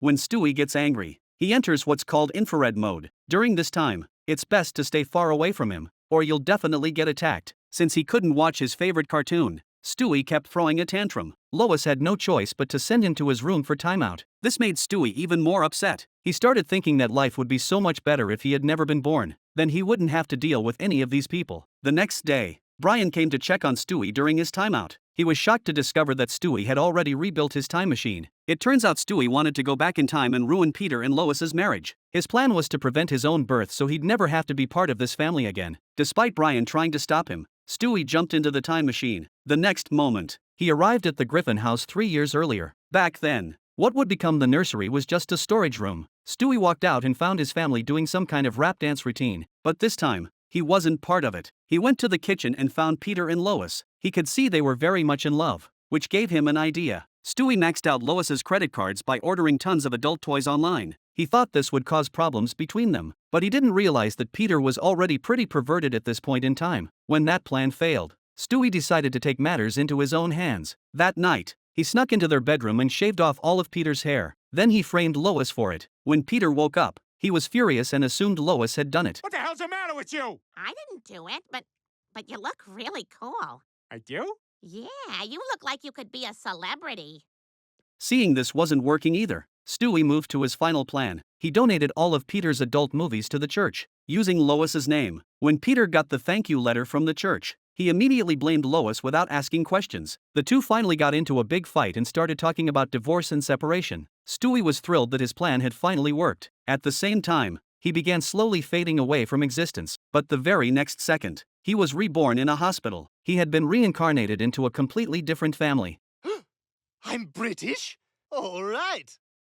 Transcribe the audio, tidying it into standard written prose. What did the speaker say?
when Stewie gets angry. He enters what's called infrared mode. During this time, it's best to stay far away from him, or you'll definitely get attacked. Since he couldn't watch his favorite cartoon, Stewie kept throwing a tantrum. Lois had no choice but to send him to his room for timeout. This made Stewie even more upset. He started thinking that life would be so much better if he had never been born. Then he wouldn't have to deal with any of these people. The next day, Brian came to check on Stewie during his timeout. He was shocked to discover that Stewie had already rebuilt his time machine. It turns out Stewie wanted to go back in time and ruin Peter and Lois's marriage. His plan was to prevent his own birth so he'd never have to be part of this family again. Despite Brian trying to stop him, Stewie jumped into the time machine. The next moment, he arrived at the Griffin house 3 years earlier. Back then, what would become the nursery was just a storage room. Stewie walked out and found his family doing some kind of rap dance routine. But this time, he wasn't part of it. He went to the kitchen and found Peter and Lois. He could see they were very much in love, which gave him an idea. Stewie maxed out Lois's credit cards by ordering tons of adult toys online. He thought this would cause problems between them, but he didn't realize that Peter was already pretty perverted at this point in time. When that plan failed, Stewie decided to take matters into his own hands. That night, he snuck into their bedroom and shaved off all of Peter's hair. Then he framed Lois for it. When Peter woke up, he was furious and assumed Lois had done it. What the hell's the matter with you? I didn't do it, but you look really cool. I do? Yeah, you look like you could be a celebrity. Seeing this wasn't working either, Stewie moved to his final plan. He donated all of Peter's adult movies to the church, using Lois's name. When Peter got the thank you letter from the church, he immediately blamed Lois without asking questions. The two finally got into a big fight and started talking about divorce and separation. Stewie was thrilled that his plan had finally worked. At the same time, he began slowly fading away from existence. But the very next second, he was reborn in a hospital. He had been reincarnated into a completely different family. I'm British? All right.